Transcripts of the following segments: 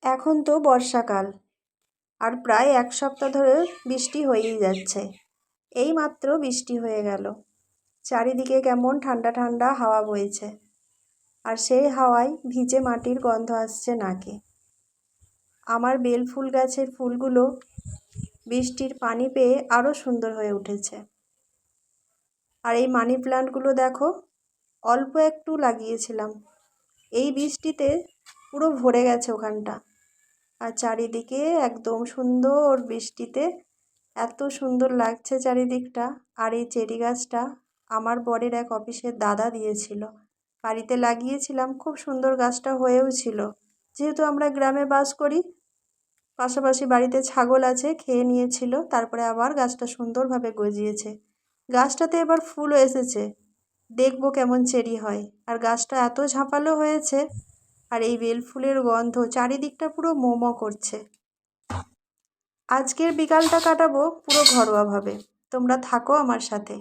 এখন তো বর্ষাকাল, আর প্রায় এক সপ্তাহ ধরে বৃষ্টি হয়েই যাচ্ছে। এই মাত্র বৃষ্টি হয়ে গেল। চারিদিকে কেমন ঠান্ডা ঠান্ডা হাওয়া বইছে, আর সেই হাওয়ায় ভিজে মাটির গন্ধ আসছে নাকে। আমার বেল ফুল গাছের ফুলগুলো বৃষ্টির পানি পেয়ে আরও সুন্দর হয়ে উঠেছে। আর এই মানি প্ল্যান্টগুলো দেখো, অল্প একটু লাগিয়েছিলাম, এই বৃষ্টিতে পুরো ভরে গেছে ওখানটা। আর চারিদিকে একদম সুন্দর বৃষ্টিতে এত সুন্দর লাগছে চারিদিকটা। আর এই চেরি গাছটা আমার বরের এক অফিসের দাদা দিয়েছিল, বাড়িতে লাগিয়েছিলাম, খুব সুন্দর গাছটা হয়েও ছিল। যেহেতু আমরা গ্রামে বাস করি, পাশাপাশি বাড়িতে ছাগল আছে, খেয়ে নিয়েছিল, তারপরে আবার গাছটা সুন্দরভাবে গজিয়েছে। গাছটাতে এবার ফুলও এসেছে, দেখবো কেমন চেরি হয়। আর গাছটা এত ঝাঁপালো হয়েছে, আর এই বেল ফুলের গন্ধ চারিদিকটা পুরো মোমো করছে। আজকের বিকালটা কাটাবো পুরো ঘরোয়াভাবে, তোমরা থাকো আমার সাথে।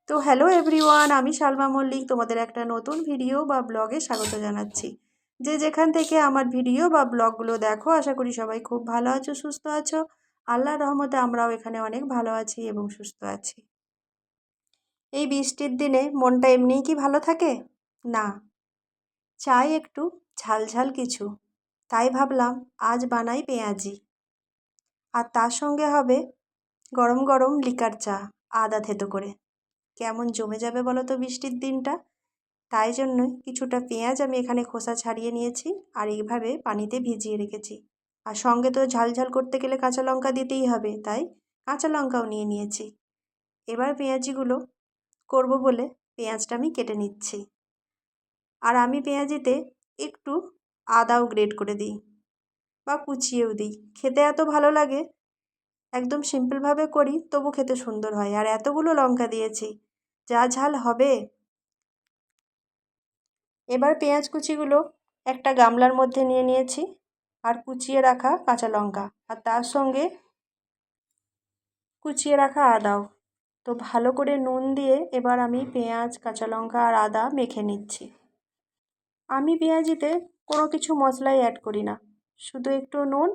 তো হ্যালো এভরিওয়ান, আমি সালমা মল্লিক তোমাদের একটা নতুন ভিডিও বা ব্লগে স্বাগত জানাচ্ছি। যে যেখান থেকে আমার ভিডিও বা ব্লগগুলো দেখো, আশা করি সবাই খুব ভালো আছো, সুস্থ আছো। আল্লাহর রহমতে আমরাও এখানে অনেক ভালো আছি এবং সুস্থ আছি। এই বৃষ্টির দিনে মনটা এমনিই কি ভালো থাকে? না, চাই একটু ঝালঝাল কিছু। তাই ভাবলাম আজ বানাই পেঁয়াজি, আর তার সঙ্গে হবে গরম গরম লিকার চা, আদা থেতো করে। কেমন জমে যাবে বলো তো বৃষ্টির দিনটা। তাই জন্যই কিছুটা পেঁয়াজ আমি এখানে খোসা ছাড়িয়ে নিয়েছি, আর এইভাবে পানিতে ভিজিয়ে রেখেছি। আর সঙ্গে তো ঝালঝাল করতে গেলে কাঁচা লঙ্কা দিতেই হবে, তাই কাঁচা লঙ্কাও নিয়ে নিয়েছি। এবার পেঁয়াজিগুলো করব বলে পেঁয়াজটা আমি কেটে নিচ্ছি। আর আমি পেঁয়াজিতে একটু আদাও গ্রেট করে দিই, বা কুচিয়েও দিই। খেতে এত ভালো লাগে, একদম সিম্পলভাবে করি, তবু খেতে সুন্দর হয়। আর এতগুলো লঙ্কা দিয়েছি, যা ঝাল হবে। এবার পেঁয়াজ কুচিগুলো একটা গামলার মধ্যে নিয়ে নিয়েছি, আর কুচিয়ে রাখা কাঁচা লঙ্কা, আর তার সঙ্গে কুচিয়ে রাখা আদাও। তো ভালো করে নুন দিয়ে এবার আমি পেঁয়াজ, কাঁচা লঙ্কা আর আদা মেখে নিচ্ছি। আমি পেঁয়াজিতে কোনো কিছু মশলাই অ্যাড করি না, শুধু একটু নুন,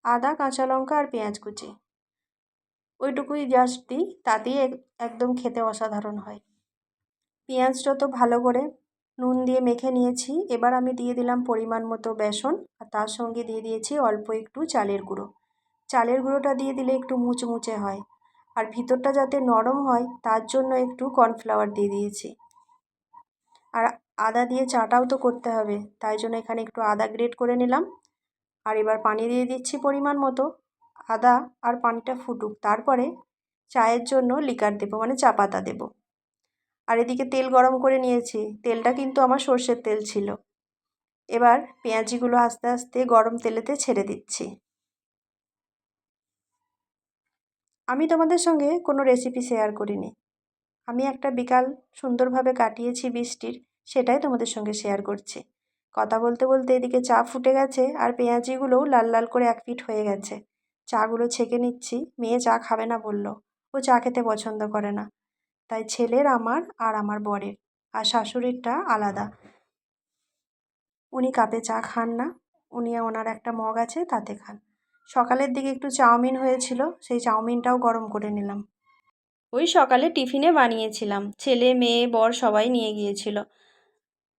আদা, কাঁচা লঙ্কা আর পেঁয়াজ কুচি, ওইটুকুই জাস্ট দিই, তাতেই একদম খেতে অসাধারণ হয়। পেঁয়াজটা তো ভালো করে নুন দিয়ে মেখে নিয়েছি। এবার আমি দিয়ে দিলাম পরিমাণ মতো বেসন, আর তার সঙ্গে দিয়ে দিয়েছি অল্প একটু চালের গুঁড়ো। চালের গুঁড়োটা দিয়ে দিলে একটু মুচমুচে হয়, আর ভিতরটা যাতে নরম হয় তার জন্য একটু কর্নফ্লাওয়ার দিয়ে দিয়েছি। আর আদা দিয়ে চাটাও তো করতে হবে, তাই জন্য এখানে একটু আদা গ্রেট করে নিলাম। আর এবার পানি দিয়ে দিচ্ছি পরিমাণ মতো। আদা আর পানিটা ফুটুক, তারপরে চায়ের জন্য লিকার দেবো, মানে চা পাতা দেবো। আর এদিকে তেল গরম করে নিয়েছি, তেলটা কিন্তু আমার সর্ষের তেল ছিল। এবার পেঁয়াজিগুলো আস্তে আস্তে গরম তেলেতে ছেড়ে দিচ্ছি। আমি তোমাদের সঙ্গে কোনো রেসিপি শেয়ার করিনি, আমি একটা বিকাল সুন্দরভাবে কাটিয়েছি বৃষ্টির, সেটাই তোমাদের সঙ্গে শেয়ার করছি। কথা বলতে বলতে এদিকে চা ফুটে গেছে, আর পেঁয়াজিগুলোও লাল লাল করে এক পিঠ হয়ে গেছে। চাগুলো ছেঁকে নিচ্ছি। মেয়ে চা খাবে না বলল, ও চা খেতে পছন্দ করে না। তাই ছেলের, আমার আর আমার বরের, আর শাশুড়িরটা আলাদা। উনি কাপে চা খান না, উনি ওনার একটা মগ আছে তাতে খান। সকালের দিকে একটু চাউমিন হয়েছিল, সেই চাউমিনটাও গরম করে নিলাম। ওই সকালে টিফিনে বানিয়েছিলাম, ছেলে মেয়ে বর সবাই নিয়ে গিয়েছিল।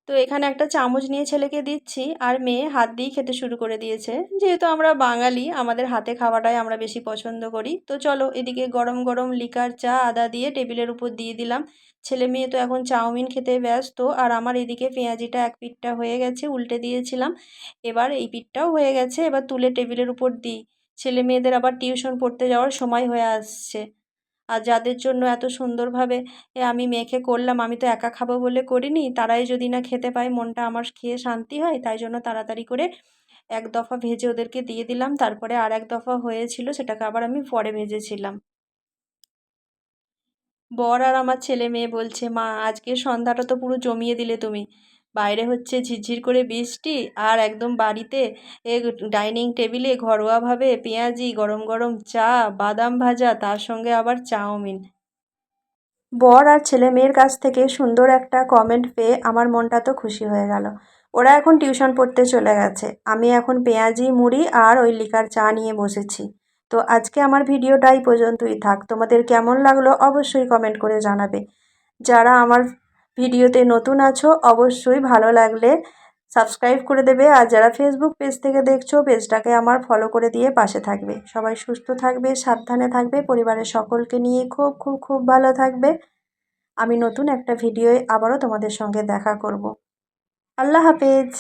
তো এখানে একটা চামচ নিয়ে ছেলেকে দিচ্ছি, আর মেয়ে হাত দিয়েই খেতে শুরু করে দিয়েছে। যেহেতু আমরা বাঙালি, আমাদের হাতে খাওয়াটাই আমরা বেশি পছন্দ করি। তো চলো, এদিকে গরম গরম লিকার চা আদা দিয়ে টেবিলের উপর দিয়ে দিলাম। ছেলে মেয়ে তো এখন চাউমিন খেতে ব্যস্ত, আর আমার এদিকে পেঁয়াজিটা এক পিঠটা হয়ে গেছে, উল্টে দিয়েছিলাম। এবার এই পিঠটাও হয়ে গেছে, এবার তুলে টেবিলের উপর দিই। ছেলে মেয়েদের আবার টিউশন পড়তে যাওয়ার সময় হয়ে আসছে। আর যাদের জন্য এত সুন্দরভাবে আমি মেখে করলাম, আমি তো একা খাবো বলে করিনি, তারাই যদি না খেতে পায় মনটা আমার খেয়ে শান্তি হয়। তাই জন্য তাড়াতাড়ি করে এক দফা ভেজে ওদেরকে দিয়ে দিলাম, তারপরে আর এক দফা হয়েছিল, সেটাকে আবার আমি পরে ভেজেছিলাম। বর আর আমার ছেলে মেয়ে বলছে, মা আজকের সন্ধ্যাটা তো পুরো জমিয়ে দিলে তুমি। বাইরে হচ্ছে ঝিরঝির করে বৃষ্টি, আর একদম বাড়িতে ডাইনিং টেবিলে ঘরোয়াভাবে পেঁয়াজি, গরম গরম চা, বাদাম ভাজা, তার সঙ্গে আবার চাউমিন। বর আর ছেলে মেয়ের কাছ থেকে সুন্দর একটা কমেন্ট পেয়ে আমার মনটা তো খুশি হয়ে গেল। ওরা এখন টিউশন পড়তে চলে গেছে। আমি এখন পেঁয়াজি মুড়ি আর ওই লিকার চা নিয়ে বসেছি। তো আজকে আমার ভিডিওটা এই পর্যন্তই থাক। তোমাদের কেমন লাগলো অবশ্যই কমেন্ট করে জানাবে। যারা আমার ভিডিওতে নতুন আছো অবশ্যই ভালো লাগলে সাবস্ক্রাইব করে দেবে, আর যারা ফেসবুক পেজ থেকে দেখছো পেজটাকে আমার ফলো করে দিয়ে পাশে থাকবে। সবাই সুস্থ থাকবে, সাবধানে থাকবে, পরিবারের সকলকে নিয়ে খুব খুব খুব ভালো থাকবে। আমি নতুন একটা ভিডিওয়ে আবারও তোমাদের সঙ্গে দেখা করব। আল্লাহ হাফেজ।